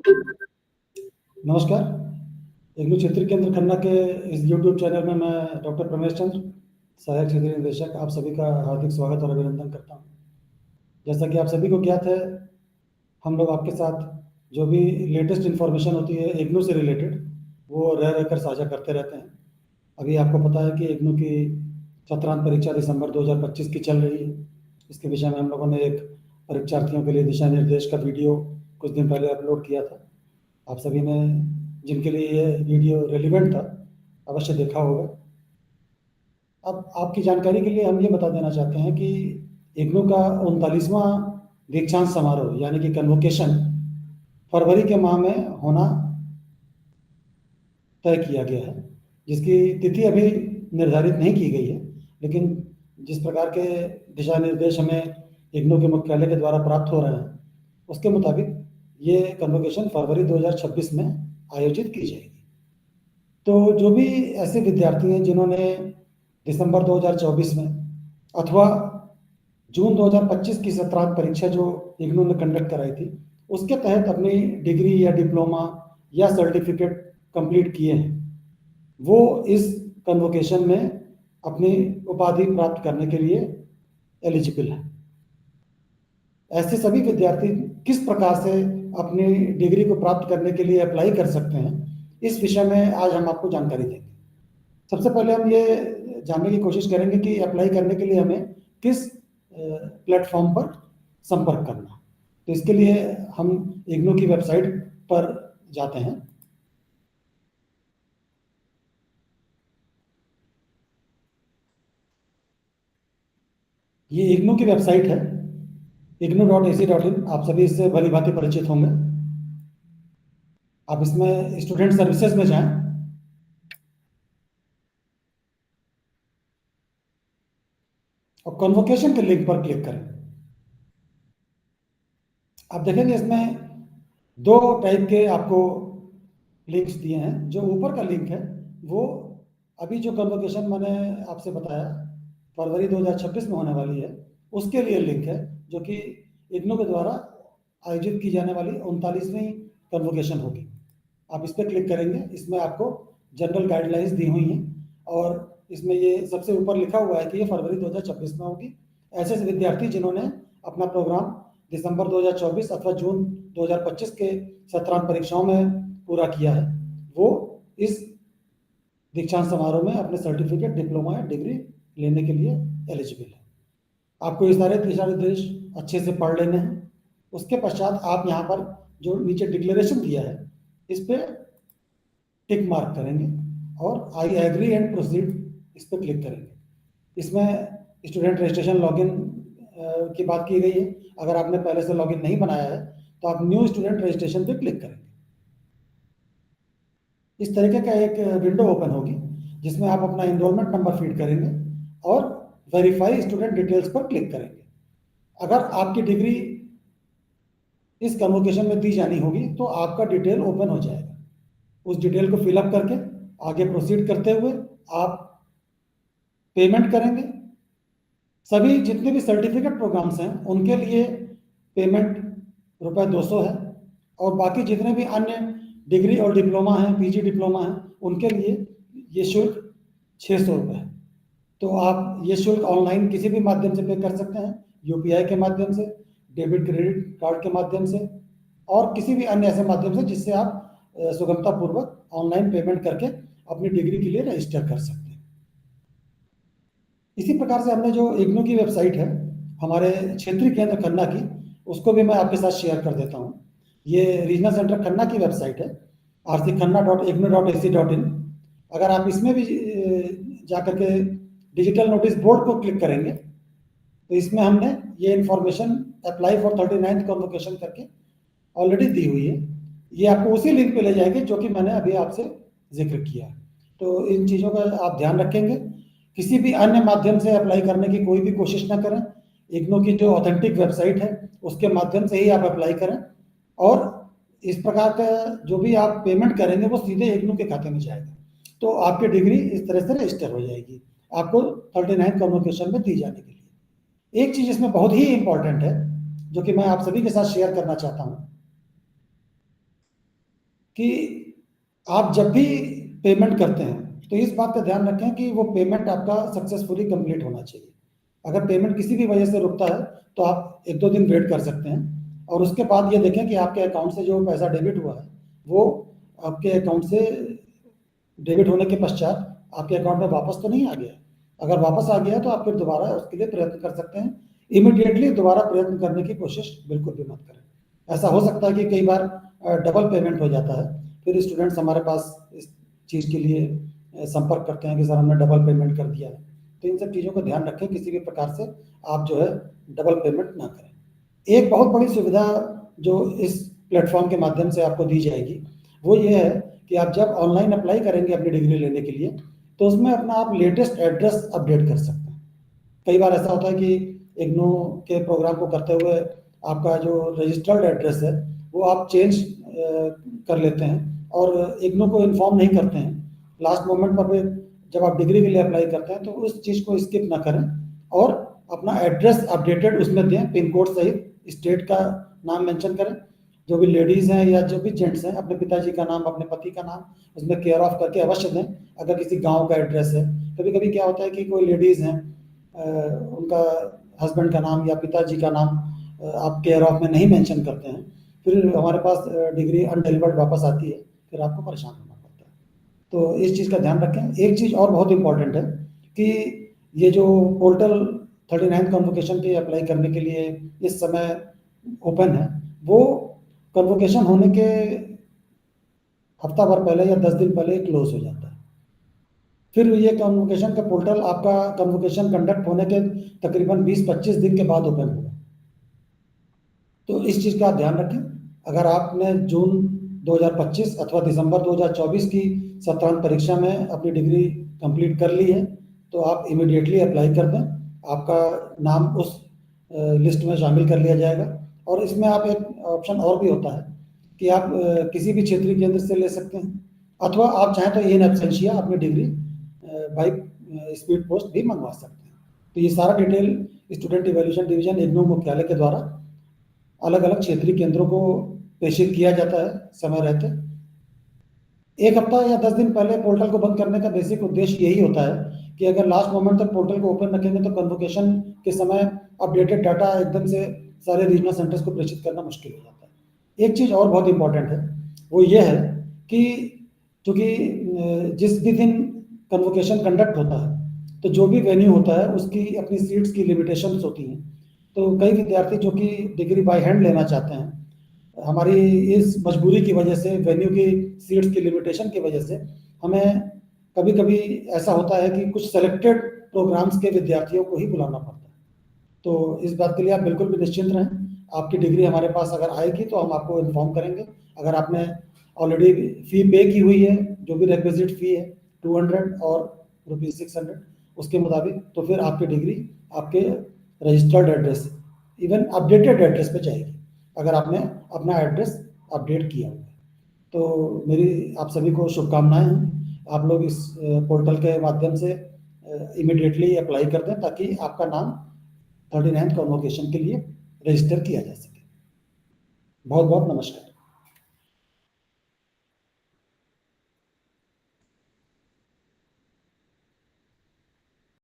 नमस्कार। इग्नू क्षेत्रीय केंद्र खन्ना के इस यूट्यूब चैनल में मैं डॉक्टर प्रमेश चंद्र, सहायक क्षेत्रीय निदेशक, आप सभी का हार्दिक स्वागत और अभिनंदन करता हूं। जैसा कि आप सभी को ज्ञात है, हम लोग आपके साथ जो भी लेटेस्ट इन्फॉर्मेशन होती है इग्नू से रिलेटेड, वो रह रहकर साझा करते रहते हैं। अभी आपको पता है कि इग्नू की सत्रांत परीक्षा दिसंबर 2025 की चल रही है। इसके विषय में हम लोगों ने एक परीक्षार्थियों के लिए दिशा निर्देश का वीडियो कुछ दिन पहले अपलोड किया था। आप सभी ने, जिनके लिए ये वीडियो रेलिवेंट था, अवश्य देखा होगा। अब आपकी जानकारी के लिए हम ये बता देना चाहते हैं कि इग्नू का 39वां दीक्षांत समारोह यानी कि कन्वोकेशन फरवरी के माह में होना तय किया गया है, जिसकी तिथि अभी निर्धारित नहीं की गई है। लेकिन जिस प्रकार के दिशा निर्देश हमें इग्नू के मुख्यालय के द्वारा प्राप्त हो रहे हैं, उसके मुताबिक ये कन्वोकेशन फरवरी 2026 में आयोजित की जाएगी। तो जो भी ऐसे विद्यार्थी हैं जिन्होंने दिसंबर 2024 में अथवा जून 2025 की सत्रांत परीक्षा जो इग्नू ने कंडक्ट कराई थी, उसके तहत अपनी डिग्री या डिप्लोमा या सर्टिफिकेट कंप्लीट किए हैं, वो इस कन्वोकेशन में अपनी उपाधि प्राप्त करने के लिए एलिजिबल है। ऐसे सभी विद्यार्थी किस प्रकार से अपनी डिग्री को प्राप्त करने के लिए अप्लाई कर सकते हैं, इस विषय में आज हम आपको जानकारी देंगे। सबसे पहले हम ये जानने की कोशिश करेंगे कि अप्लाई करने के लिए हमें किस प्लेटफॉर्म पर संपर्क करना। तो इसके लिए हम इग्नू की वेबसाइट पर जाते हैं। ये इग्नू की वेबसाइट है, ignu.ac.in। आप सभी इससे भली भांति परिचित होंगे। आप इसमें स्टूडेंट सर्विसेज में जाएं और कन्वोकेशन के लिंक पर क्लिक करें। आप देखेंगे इसमें दो टाइप के आपको लिंक्स दिए हैं। जो ऊपर का लिंक है वो अभी जो कन्वोकेशन मैंने आपसे बताया फरवरी 2026 में होने वाली है, उसके लिए लिंक है, जो कि इग्नू के द्वारा आयोजित की जाने वाली 39वीं कन्वोकेशन होगी। आप इस पर क्लिक करेंगे, इसमें आपको जनरल गाइडलाइंस दी हुई हैं और इसमें ये सबसे ऊपर लिखा हुआ है कि ये फरवरी 2026 में होगी। ऐसे विद्यार्थी जिन्होंने अपना प्रोग्राम दिसंबर 2024 अथवा जून 2025 के सत्रांत परीक्षाओं में पूरा किया है, वो इस दीक्षांत समारोह में अपने सर्टिफिकेट, डिप्लोमा या डिग्री लेने के लिए एलिजिबल है। आपको ये सारे दिशा निर्देश अच्छे से पढ़ लेने हैं। उसके पश्चात आप यहाँ पर जो नीचे डिक्लेरेशन दिया है, इस पर टिक मार्क करेंगे और आई एग्री एंड प्रोसीड इस पर क्लिक करेंगे। इसमें स्टूडेंट रजिस्ट्रेशन लॉगिन की बात की गई है। अगर आपने पहले से लॉगिन नहीं बनाया है तो आप न्यू स्टूडेंट रजिस्ट्रेशन पे क्लिक करेंगे। इस तरीके का एक विंडो ओपन होगी जिसमें आप अपना एनरोलमेंट नंबर फीड करेंगे और वेरीफाई स्टूडेंट डिटेल्स पर क्लिक करेंगे। अगर आपकी डिग्री इस कन्वोकेशन में दी जानी होगी तो आपका डिटेल ओपन हो जाएगा। उस डिटेल को फिलअप करके आगे प्रोसीड करते हुए आप पेमेंट करेंगे। सभी जितने भी सर्टिफिकेट प्रोग्राम्स हैं उनके लिए पेमेंट ₹200 है और बाकी जितने भी अन्य डिग्री और डिप्लोमा हैं, पीजी डिप्लोमा हैं, उनके लिए ये शुल्क ₹600 है। तो आप ये शुल्क ऑनलाइन किसी भी माध्यम से पे कर सकते हैं, यूपीआई के माध्यम से, डेबिट क्रेडिट कार्ड के माध्यम से और किसी भी अन्य ऐसे माध्यम से जिससे आप सुगमतापूर्वक ऑनलाइन पेमेंट करके अपनी डिग्री के लिए रजिस्टर कर सकते हैं। इसी प्रकार से हमने जो इग्नू की वेबसाइट है हमारे क्षेत्रीय केंद्र खन्ना की, उसको भी मैं आपके साथ शेयर कर देता हूँ। ये रीजनल सेंटर खन्ना की वेबसाइट है, rckhanna.ignu.ac.in। अगर आप इसमें भी जाकर के डिजिटल नोटिस बोर्ड को क्लिक करेंगे तो इसमें हमने ये information apply for 39th convocation करके ऑलरेडी दी हुई है। ये आपको उसी लिंक पे ले जाएगी जो कि मैंने अभी आपसे जिक्र किया। तो इन चीज़ों का आप ध्यान रखेंगे। किसी भी अन्य माध्यम से अप्लाई करने की कोई भी कोशिश ना करें। इग्नू की जो ऑथेंटिक वेबसाइट है उसके माध्यम से ही आप अप्लाई करें और इस प्रकार का जो भी आप पेमेंट करेंगे वो सीधे इग्नू के खाते में जाएगा। तो आपकी डिग्री इस तरह से रजिस्टर हो जाएगी आपको 39th कन्वोकेशन में दी जाने के लिए। एक चीज़ इसमें बहुत ही इंपॉर्टेंट है जो कि मैं आप सभी के साथ शेयर करना चाहता हूँ। कि आप जब भी पेमेंट करते हैं तो इस बात का ध्यान रखें कि वो पेमेंट आपका सक्सेसफुली कंप्लीट होना चाहिए। अगर पेमेंट किसी भी वजह से रुकता है तो आप 1-2 दिन वेट कर सकते हैं और उसके बाद ये देखें कि आपके अकाउंट से जो पैसा डेबिट हुआ है वो आपके अकाउंट से डेबिट होने के पश्चात आपके अकाउंट में वापस तो नहीं आ गया। अगर वापस आ गया तो आप फिर दोबारा उसके लिए प्रयत्न कर सकते हैं। इमीडिएटली दोबारा प्रयत्न करने की कोशिश बिल्कुल भी मत करें। ऐसा हो सकता है कि कई बार डबल पेमेंट हो जाता है, फिर स्टूडेंट्स हमारे पास इस चीज़ के लिए संपर्क करते हैं कि सर हमने डबल पेमेंट कर दिया है। तो इन सब चीज़ों का ध्यान रखें, किसी भी प्रकार से आप जो है डबल पेमेंट ना करें। एक बहुत बड़ी सुविधा जो इस प्लेटफॉर्म के माध्यम से आपको दी जाएगी वो ये है कि आप जब ऑनलाइन अप्लाई करेंगे अपनी डिग्री लेने के लिए तो उसमें अपना आप लेटेस्ट एड्रेस अपडेट कर सकते हैं। कई बार ऐसा होता है कि इग्नू के प्रोग्राम को करते हुए आपका जो रजिस्टर्ड एड्रेस है वो आप चेंज कर लेते हैं और इग्नू को इन्फॉर्म नहीं करते हैं। लास्ट मोमेंट पर भी जब आप डिग्री के लिए अप्लाई करते हैं तो उस चीज़ को स्किप ना करें और अपना एड्रेस अपडेटेड उसमें दें, पिन कोड सहित, स्टेट का नाम मेंशन करें। जो भी लेडीज़ हैं या जो भी जेंट्स हैं अपने पिताजी का नाम, अपने पति का नाम उसमें केयर ऑफ करके अवश्य दें। अगर किसी गांव का एड्रेस है, कभी कभी क्या होता है कि कोई लेडीज़ हैं उनका हस्बैंड का नाम या पिताजी का नाम आप केयर ऑफ में नहीं मेंशन करते हैं, फिर हमारे पास डिग्री अनडिलीवर्ड वापस आती है, फिर आपको परेशान होना पड़ता है। तो इस चीज़ का ध्यान रखें। एक चीज़ और बहुत इंपॉर्टेंट है कि ये जो पोर्टल 39th कन्वोकेशन के अप्लाई करने के लिए इस समय ओपन है, वो कन्वोकेशन होने के हफ्ता भर पहले या 10 दिन पहले क्लोज हो जाता है। फिर ये कन्वोकेशन का पोर्टल आपका कन्वोकेशन कंडक्ट होने के तकरीबन 20-25 दिन के बाद ओपन होगा। तो इस चीज़ का आप ध्यान रखें। अगर आपने जून 2025 अथवा दिसंबर 2024 की सत्रांत परीक्षा में अपनी डिग्री कंप्लीट कर ली है तो आप इमीडिएटली अप्लाई कर दें, आपका नाम उस लिस्ट में शामिल कर लिया जाएगा। और इसमें आप एक ऑप्शन और भी होता है कि आप किसी भी क्षेत्रीय केंद्र से ले सकते हैं अथवा आप चाहें तो इन एब्सेंशिया अपनी डिग्री बाई स्पीड पोस्ट भी मंगवा सकते हैं। तो ये सारा detail student evaluation division IGNOU मुख्यालय के द्वारा अलग अलग क्षेत्रीय केंद्रों को प्रेषित किया जाता है समय रहते। 1 हफ्ता या 10 दिन पहले पोर्टल को बंद करने का बेसिक उद्देश्य यही होता है कि अगर लास्ट मोमेंट तक पोर्टल को ओपन रखेंगे तो कन्वोकेशन के समय अपडेटेड डाटा एकदम से सारे रीजनल सेंटर्स को प्रेषित करना मुश्किल हो जाता है। एक चीज़ और बहुत इंपॉर्टेंट है, वो ये है कि चूँकि जिस भी दिन कन्वोकेशन कंडक्ट होता है तो जो भी वेन्यू होता है उसकी अपनी सीट्स की लिमिटेशंस होती हैं। तो कई विद्यार्थी जो कि डिग्री बाय हैंड लेना चाहते हैं, हमारी इस मजबूरी की वजह से, वेन्यू की सीट्स की लिमिटेशन की वजह से हमें कभी कभी ऐसा होता है कि कुछ सेलेक्टेड प्रोग्राम्स के विद्यार्थियों को ही बुलाना पड़ता है। तो इस बात के लिए आप बिल्कुल भी निश्चिंत रहें। आपकी डिग्री हमारे पास अगर आएगी तो हम आपको इन्फॉर्म करेंगे। अगर आपने ऑलरेडी फ़ी पे की हुई है, जो भी रिक्विजिट फ़ी है 200 और ₹600 उसके मुताबिक, तो फिर आपकी डिग्री आपके registered address, even updated address पे जाएगी अगर आपने अपना एड्रेस अपडेट किया हुआ है। तो मेरी आप सभी को शुभकामनाएं हैं। आप लोग इस पोर्टल के माध्यम से इमीडिएटली अप्लाई कर दें ताकि आपका नाम 39th कन्वोकेशन के लिए रजिस्टर किया जा सके। बहुत बहुत नमस्कार।